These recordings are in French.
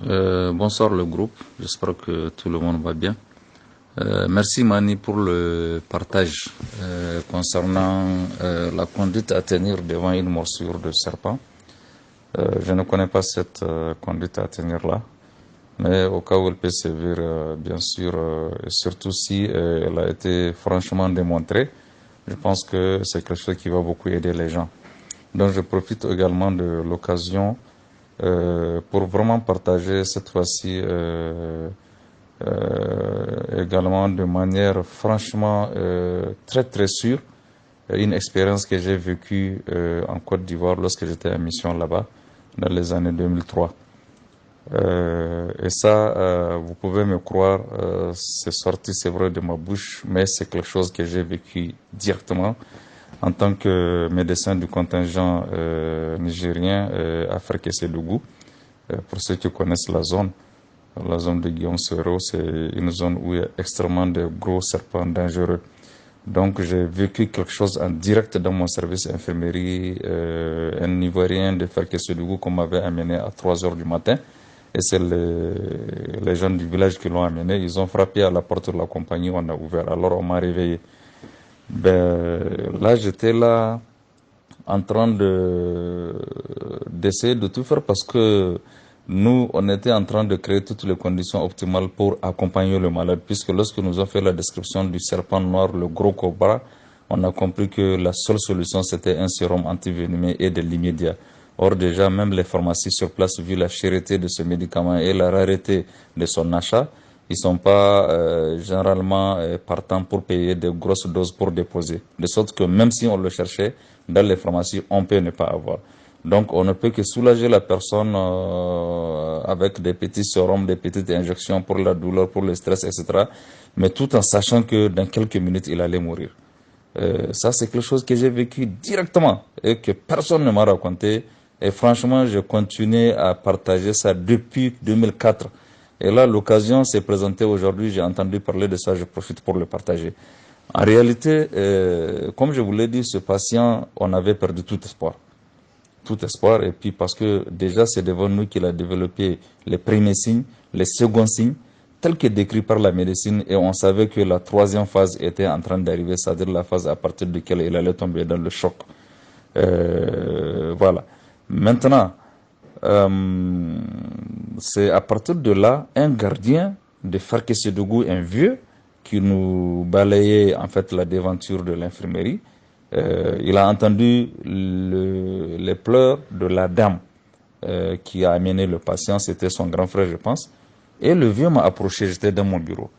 Bonsoir le groupe, j'espère que tout le monde va bien. Merci Mani pour le partage concernant la conduite à tenir devant une morsure de serpent. Je ne connais pas cette conduite à tenir là, mais au cas où elle peut servir, bien sûr, et surtout si elle a été franchement démontrée, je pense que c'est quelque chose qui va beaucoup aider les gens. Donc je profite également de l'occasion pour vraiment partager cette fois-ci également de manière franchement très très sûre une expérience que j'ai vécue en Côte d'Ivoire lorsque j'étais en mission là-bas dans les années 2003. Et ça, vous pouvez me croire, c'est sorti, c'est vrai, de ma bouche, mais c'est quelque chose que j'ai vécu directement en tant que médecin du contingent nigérien à Ferkessédougou. Pour ceux qui connaissent la zone de Guillaume Soro, c'est une zone où il y a extrêmement de gros serpents dangereux. Donc j'ai vécu quelque chose en direct dans mon service infirmerie, un Ivoirien de Ferkessédougou qu'on m'avait amené à 3 heures du matin. Et c'est les gens du village qui l'ont amené. Ils ont frappé à la porte de la compagnie, on a ouvert. Alors on m'a réveillé. Là, j'étais là en train d'essayer de tout faire parce que nous, on était en train de créer toutes les conditions optimales pour accompagner le malade, puisque lorsque nous avons fait la description du serpent noir, le gros cobra, on a compris que la seule solution, c'était un sérum antivenimé et de l'immédiat. Or, déjà, même les pharmacies sur place, vu la cherté de ce médicament et la rareté de son achat, ils sont pas généralement partants pour payer de grosses doses pour déposer. De sorte que même si on le cherchait, dans les pharmacies, on peut ne pas avoir. Donc, on ne peut que soulager la personne avec des petits sérums, des petites injections pour la douleur, pour le stress, etc. Mais tout en sachant que dans quelques minutes, il allait mourir. Ça, c'est quelque chose que j'ai vécu directement et que personne ne m'a raconté. Et franchement, je continue à partager ça depuis 2004. Et là, l'occasion s'est présentée aujourd'hui. J'ai entendu parler de ça, je profite pour le partager. En réalité, comme je vous l'ai dit, ce patient, on avait perdu tout espoir. Tout espoir. Et puis parce que déjà, c'est devant nous qu'il a développé les premiers signes, les seconds signes, tels que décrits par la médecine. Et on savait que la troisième phase était en train d'arriver, c'est-à-dire la phase à partir de laquelle il allait tomber dans le choc. Voilà. Maintenant, c'est à partir de là, un gardien de Ferkessédougou, un vieux, qui nous balayait en fait la devanture de l'infirmerie. Il a entendu les pleurs de la dame qui a amené le patient, c'était son grand frère, je pense. Et le vieux m'a approché, j'étais dans mon bureau.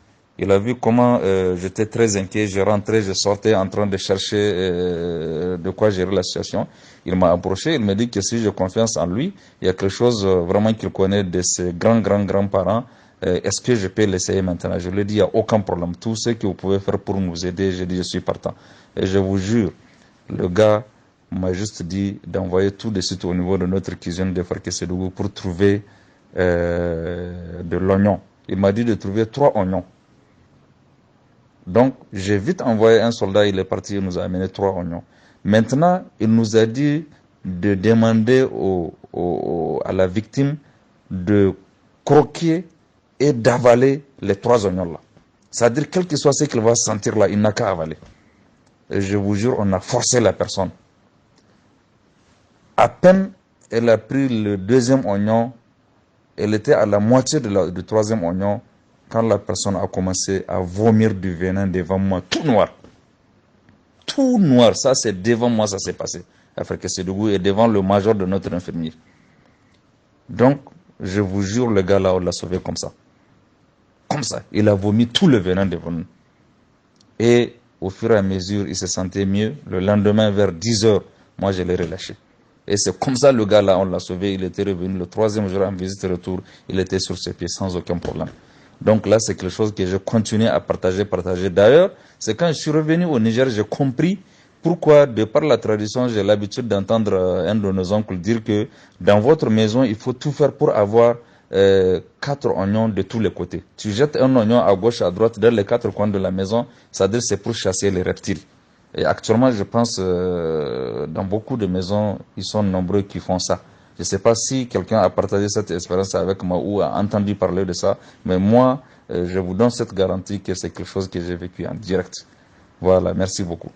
Il a vu comment j'étais très inquiet, je rentrais, je sortais en train de chercher de quoi gérer la situation. Il m'a approché, il m'a dit que si j'ai confiance en lui, il y a quelque chose vraiment qu'il connaît de ses grands-parents. Est-ce que je peux l'essayer maintenant? Je lui ai dit, il n'y a aucun problème. Tout ce que vous pouvez faire pour nous aider, j'ai dit, je suis partant. Et je vous jure, le gars m'a juste dit d'envoyer tout de suite au niveau de notre cuisine de Ferkessédougou pour trouver de l'oignon. Il m'a dit de trouver 3 oignons. Donc, j'ai vite envoyé un soldat, il est parti, il nous a amené 3 oignons. Maintenant, il nous a dit de demander à la victime de croquer et d'avaler les 3 oignons là. C'est-à-dire, quel que soit ce qu'il va sentir là, il n'a qu'à avaler. Et je vous jure, on a forcé la personne. À peine elle a pris le 2e oignon, elle était à la moitié du 3e oignon, quand la personne a commencé à vomir du venin devant moi, tout noir. Tout noir, ça c'est devant moi, ça s'est passé. À Ferkessédougou et devant le major de notre infirmier. Donc, je vous jure, le gars là, on l'a sauvé comme ça. Comme ça. Il a vomi tout le venin devant nous. Et au fur et à mesure, il se sentait mieux. Le lendemain, vers 10 heures, moi je l'ai relâché. Et c'est comme ça, le gars là, on l'a sauvé. Il était revenu le 3e jour en visite retour. Il était sur ses pieds sans aucun problème. Donc là, c'est quelque chose que je continue à partager. D'ailleurs, c'est quand je suis revenu au Niger, j'ai compris pourquoi, de par la tradition, j'ai l'habitude d'entendre un de nos oncles dire que dans votre maison, il faut tout faire pour avoir 4 oignons de tous les côtés. Tu jettes un oignon à gauche, à droite, dans les 4 coins de la maison, c'est-à-dire c'est pour chasser les reptiles. Et actuellement, je pense, dans beaucoup de maisons, ils sont nombreux qui font ça. Je ne sais pas si quelqu'un a partagé cette expérience avec moi ou a entendu parler de ça, mais moi, je vous donne cette garantie que c'est quelque chose que j'ai vécu en direct. Voilà, merci beaucoup.